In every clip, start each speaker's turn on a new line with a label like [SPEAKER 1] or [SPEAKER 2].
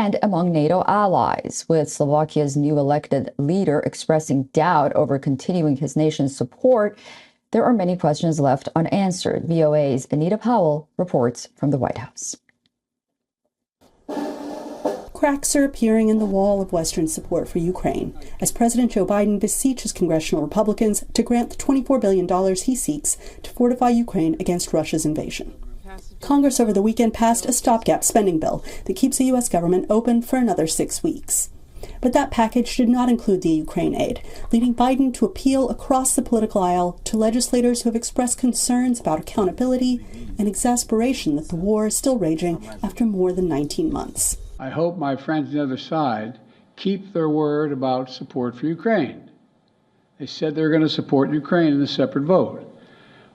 [SPEAKER 1] and among NATO allies, with Slovakia's new elected leader expressing doubt over continuing his nation's support. There are many questions left unanswered. VOA's Anita Powell reports from the White House.
[SPEAKER 2] Cracks are appearing in the wall of Western support for Ukraine as President Joe Biden beseeches congressional Republicans to grant the $24 billion he seeks to fortify Ukraine against Russia's invasion. Congress over the weekend passed a stopgap spending bill that keeps the U.S. government open for another 6 weeks. But that package did not include the Ukraine aid, leading Biden to appeal across the political aisle to legislators who have expressed concerns about accountability and exasperation that the war is still raging after more than 19 months.
[SPEAKER 3] I hope my friends on the other side keep their word about support for Ukraine. They said they're going to support Ukraine in a separate vote.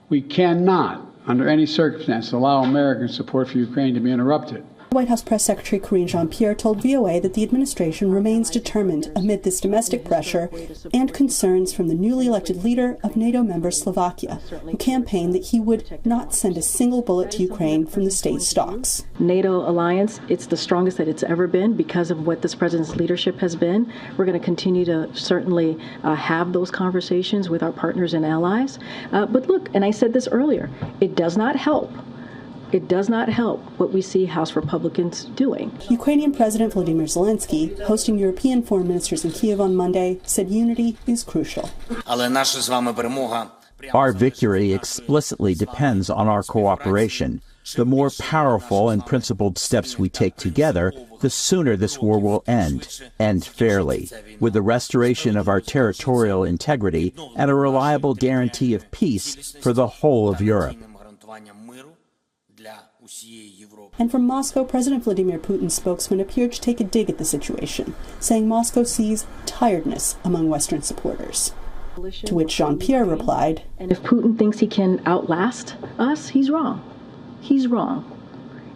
[SPEAKER 3] We cannot, under any circumstance, allow American support for Ukraine to be interrupted.
[SPEAKER 2] White House Press Secretary Karine Jean-Pierre told VOA that the administration remains determined amid this domestic pressure and concerns from the newly elected leader of NATO member Slovakia, who campaigned that he would not send a single bullet to Ukraine from the state stocks.
[SPEAKER 4] NATO alliance, it's the strongest that it's ever been because of what this president's leadership has been. We're going to continue to certainly have those conversations with our partners and allies. But look, and I said this earlier, it does not help. It does not help what we see House Republicans doing.
[SPEAKER 2] Ukrainian President Volodymyr Zelensky, hosting European foreign ministers in Kyiv on Monday, said unity is crucial.
[SPEAKER 5] Our victory explicitly depends on our cooperation. The more powerful and principled steps we take together, the sooner this war will end fairly, with the restoration of our territorial integrity and a reliable guarantee of peace for the whole of Europe.
[SPEAKER 2] And from Moscow, President Vladimir Putin's spokesman appeared to take a dig at the situation, saying Moscow sees tiredness among Western supporters. To which Jean-Pierre replied,
[SPEAKER 4] "And if Putin thinks he can outlast us, he's wrong. He's wrong."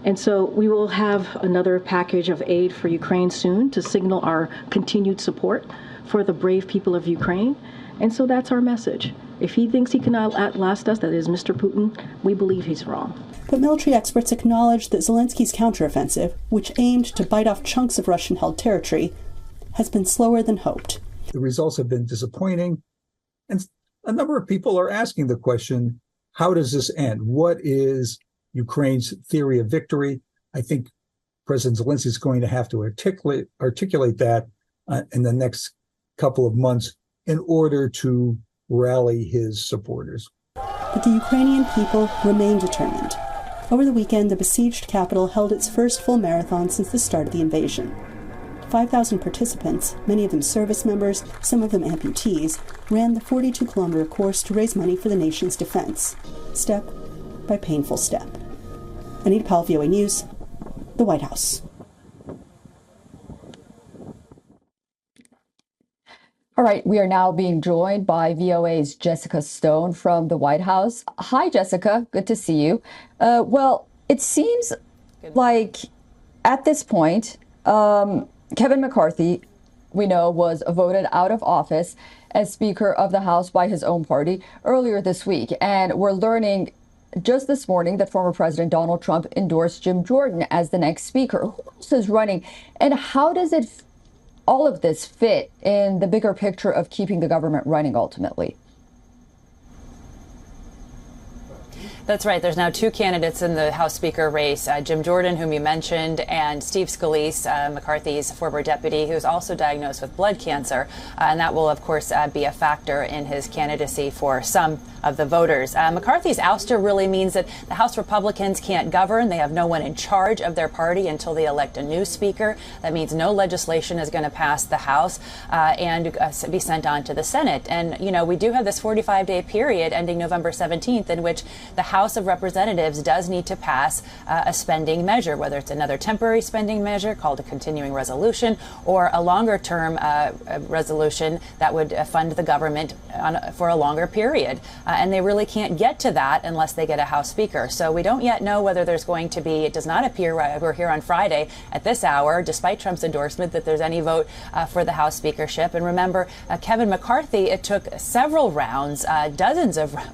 [SPEAKER 4] And so we will have another package of aid for Ukraine soon to signal our continued support for the brave people of Ukraine. And so that's our message. If he thinks he can outlast us, that is Mr. Putin, we believe he's wrong.
[SPEAKER 2] But military experts acknowledge that Zelensky's counteroffensive, which aimed to bite off chunks of Russian-held territory, has been slower than hoped.
[SPEAKER 6] The results have been disappointing, and a number of people are asking the question, how does this end? What is Ukraine's theory of victory? I think President Zelensky is going to have to articulate that in the next couple of months in order to rally his supporters.
[SPEAKER 2] But the Ukrainian people remain determined. Over the weekend, the besieged capital held its first full marathon since the start of the invasion. 5,000 participants, many of them service members, some of them amputees, ran the 42-kilometer course to raise money for the nation's defense, step by painful step. Anita Powell, VOA News, the White House.
[SPEAKER 1] All right, we are now being joined by VOA's Jessica Stone from the White House. Hi, Jessica. Good to see you. Well, it seems like at this point, Kevin McCarthy, we know, was voted out of office as Speaker of the House by his own party earlier this week. And we're learning just this morning that former President Donald Trump endorsed Jim Jordan as the next Speaker. Who else is running? And how does all of this fit in the bigger picture of keeping the government running ultimately?
[SPEAKER 7] That's right. There's now two candidates in the House Speaker race, Jim Jordan, whom you mentioned, and Steve Scalise, McCarthy's former deputy, who's also diagnosed with blood cancer. And that will, of course, be a factor in his candidacy for some of the voters. McCarthy's ouster really means that the House Republicans can't govern. They have no one in charge of their party until they elect a new speaker. That means no legislation is going to pass the House and be sent on to the Senate. And, you know, we do have this 45-day period ending November 17th in which the House of Representatives does need to pass a spending measure, whether it's another temporary spending measure called a continuing resolution or a longer term resolution that would fund the government for a longer period. And they really can't get to that unless they get a House Speaker. So we don't yet know whether there's going to be, it does not appear, we're here on Friday at this hour, despite Trump's endorsement, that there's any vote for the House speakership. And remember, Kevin McCarthy, it took several rounds,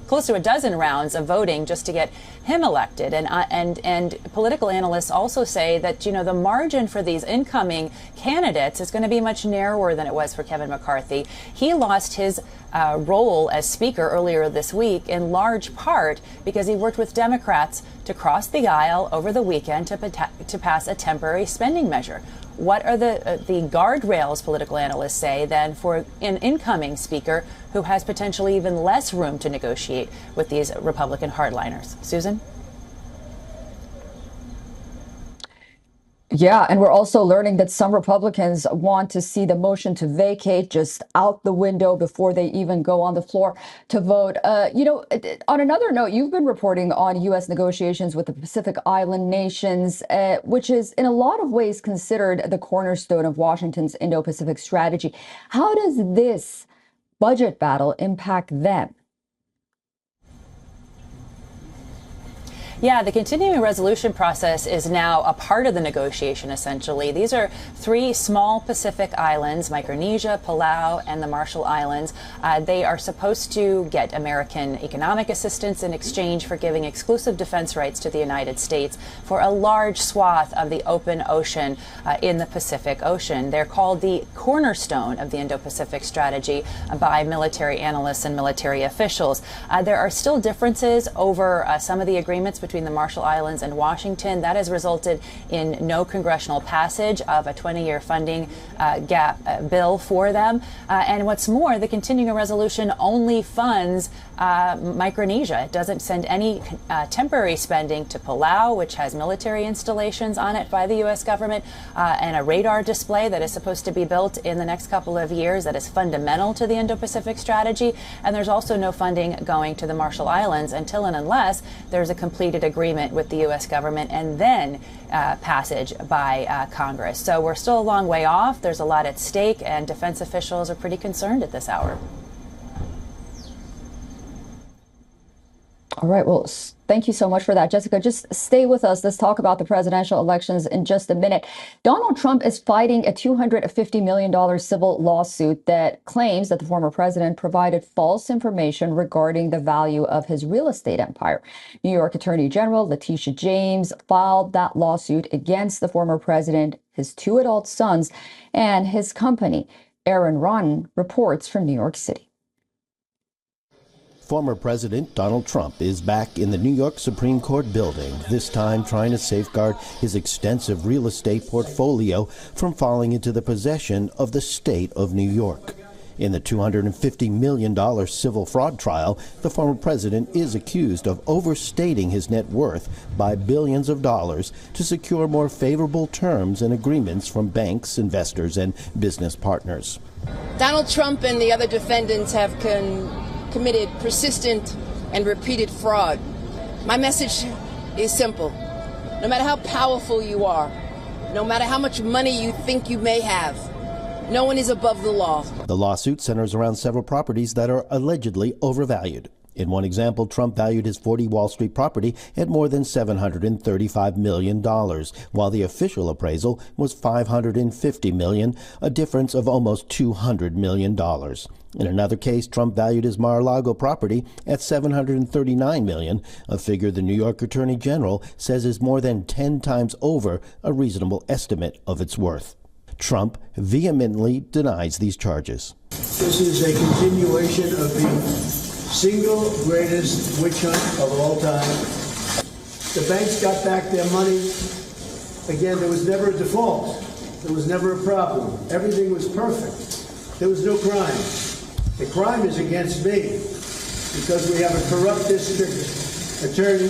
[SPEAKER 7] close to a dozen rounds of voting just to get him elected. And political analysts also say that, you know, the margin for these incoming candidates is going to be much narrower than it was for Kevin McCarthy. He lost his role as Speaker earlier this week in large part because he worked with Democrats to cross the aisle over the weekend to pass a temporary spending measure. What are the guardrails, political analysts say, then for an incoming Speaker who has potentially even less room to negotiate with these Republican hardliners? Susan?
[SPEAKER 1] Yeah, and we're also learning that some Republicans want to see the motion to vacate just out the window before they even go on the floor to vote. On another note, you've been reporting on U.S. negotiations with the Pacific Island nations, which is in a lot of ways considered the cornerstone of Washington's Indo-Pacific strategy. How does this budget battle impact them?
[SPEAKER 7] Yeah, the continuing resolution process is now a part of the negotiation, essentially. These are three small Pacific islands, Micronesia, Palau, and the Marshall Islands. They are supposed to get American economic assistance in exchange for giving exclusive defense rights to the United States for a large swath of the open ocean in the Pacific Ocean. They're called the cornerstone of the Indo-Pacific strategy by military analysts and military officials. There are still differences over some of the agreements between the Marshall Islands and Washington. That has resulted in no congressional passage of a 20-year funding gap bill for them. And what's more, the continuing resolution only funds Micronesia. It doesn't send any temporary spending to Palau, which has military installations on it by the U.S. government, and a radar display that is supposed to be built in the next couple of years that is fundamental to the Indo-Pacific strategy. And there's also no funding going to the Marshall Islands until and unless there's a completed agreement with the U.S. government and then passage by Congress. So we're still a long way off. There's a lot at stake, and defense officials are pretty concerned at this hour.
[SPEAKER 1] All right. Well, thank you so much for that, Jessica. Just stay with us. Let's talk about the presidential elections in just a minute. Donald Trump is fighting a $250 million civil lawsuit that claims that the former president provided false information regarding the value of his real estate empire. New York Attorney General Letitia James filed that lawsuit against the former president, his two adult sons, and his company. Aaron Ron reports from New York City.
[SPEAKER 8] Former President Donald Trump is back in the New York Supreme Court building, this time trying to safeguard his extensive real estate portfolio from falling into the possession of the state of New York. In the $250 million civil fraud trial, the former president is accused of overstating his net worth by billions of dollars to secure more favorable terms and agreements from banks, investors, and business partners.
[SPEAKER 9] Donald Trump and the other defendants have committed persistent and repeated fraud. My message is simple. No matter how powerful you are, no matter how much money you think you may have, no one is above the law.
[SPEAKER 8] The lawsuit centers around several properties that are allegedly overvalued. In one example, Trump valued his 40 Wall Street property at more than $735 million, while the official appraisal was $550 million, a difference of almost $200 million. In another case, Trump valued his Mar-a-Lago property at $739 million, a figure the New York Attorney General says is more than 10 times over a reasonable estimate of its worth. Trump vehemently denies these charges.
[SPEAKER 10] This is a continuation of the single greatest witch hunt of all time. The banks got back their money. Again, there was never a default. There was never a problem. Everything was perfect. There was no crime. The crime is against me because we have a corrupt district attorney.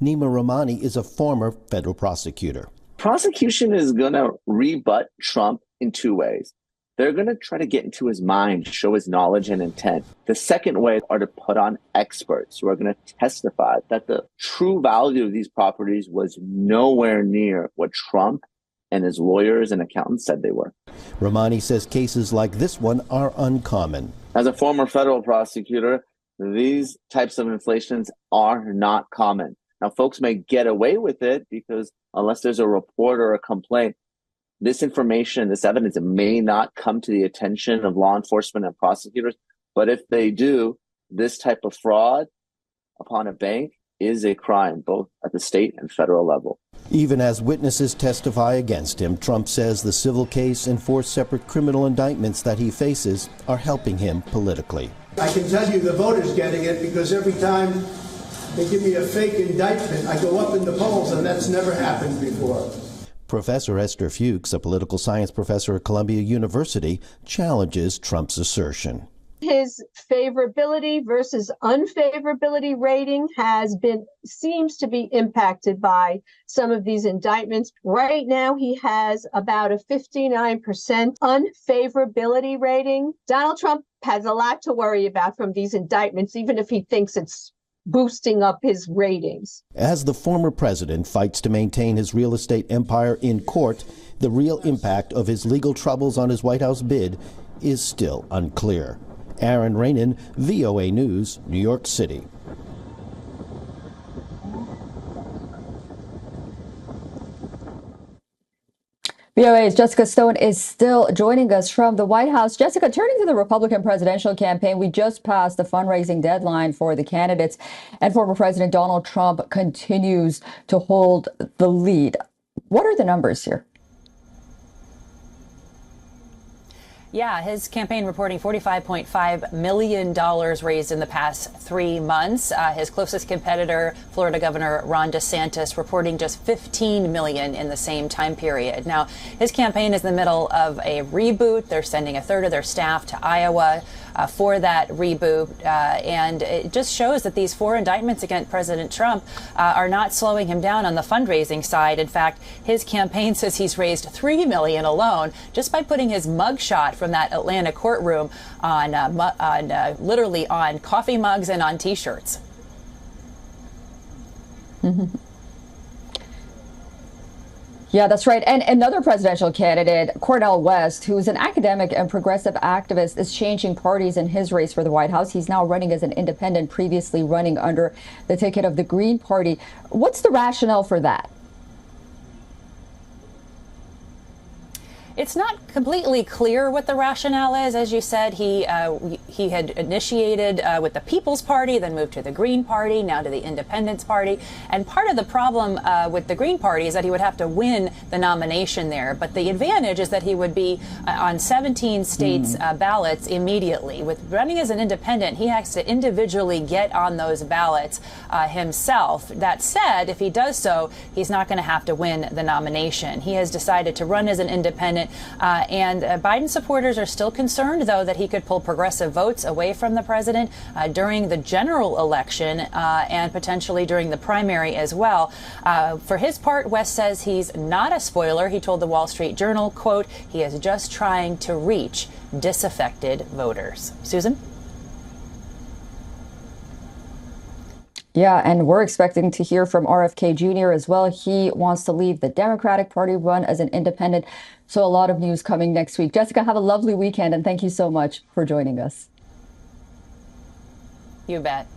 [SPEAKER 8] Nima Rahmani is a former federal prosecutor.
[SPEAKER 11] Prosecution is going to rebut Trump in two ways. They're going to try to get into his mind, show his knowledge and intent. The second way are to put on experts who are going to testify that the true value of these properties was nowhere near what Trump and his lawyers and accountants said they were.
[SPEAKER 8] Rahmani says cases like this one are uncommon.
[SPEAKER 11] As a former federal prosecutor, these types of inflations are not common. Now, folks may get away with it because unless there's a report or a complaint, this information, this evidence, it may not come to the attention of law enforcement and prosecutors. But if they do, this type of fraud upon a bank is a crime, both at the state and federal level.
[SPEAKER 8] Even as witnesses testify against him, Trump says the civil case and 4 separate criminal indictments that he faces are helping him politically.
[SPEAKER 10] I can tell you the voters getting it because every time they give me a fake indictment, I go up in the polls, and that's never happened before.
[SPEAKER 8] Professor Esther Fuchs, a political science professor at Columbia University, challenges Trump's assertion.
[SPEAKER 12] His favorability versus unfavorability rating seems to be impacted by some of these indictments. Right now, he has about a 59% unfavorability rating. Donald Trump has a lot to worry about from these indictments, even if he thinks it's boosting up his ratings.
[SPEAKER 8] As the former president fights to maintain his real estate empire in court, the real impact of his legal troubles on his White House bid is still unclear. Aaron Rainin, VOA News, New York City.
[SPEAKER 1] VOA's Jessica Stone is still joining us from the White House. Jessica, turning to the Republican presidential campaign, we just passed the fundraising deadline for the candidates, and former President Donald Trump continues to hold the lead. What are the numbers here?
[SPEAKER 7] Yeah, his campaign reporting $45.5 million raised in the past 3 months. His closest competitor, Florida Governor Ron DeSantis, reporting just $15 million in the same time period. Now, his campaign is in the middle of a reboot. They're sending a third of their staff to Iowa for that reboot. And it just shows that these 4 indictments against President Trump are not slowing him down on the fundraising side. In fact, his campaign says he's raised $3 million alone just by putting his mugshot from that Atlanta courtroom on literally on coffee mugs and on T-shirts.
[SPEAKER 1] Yeah, that's right. And another presidential candidate, Cornel West, who is an academic and progressive activist, is changing parties in his race for the White House. He's now running as an independent, previously running under the ticket of the Green Party. What's the rationale for that?
[SPEAKER 7] It's not completely clear what the rationale is. As you said, he had initiated with the People's Party, then moved to the Green Party, now to the Independence Party. And part of the problem with the Green Party is that he would have to win the nomination there. But the advantage is that he would be on 17 states' ballots immediately. With running as an independent, he has to individually get on those ballots himself. That said, if he does so, he's not going to have to win the nomination. He has decided to run as an independent. And Biden supporters are still concerned, though, that he could pull progressive votes away from the president during the general election and potentially during the primary as well. For his part, West says he's not a spoiler. He told the Wall Street Journal, quote, he is just trying to reach disaffected voters. Susan?
[SPEAKER 1] Yeah, and we're expecting to hear from RFK Jr. as well. He wants to leave the Democratic Party, run as an independent. So a lot of news coming next week. Jessica, have a lovely weekend, and thank you so much for joining us.
[SPEAKER 7] You bet.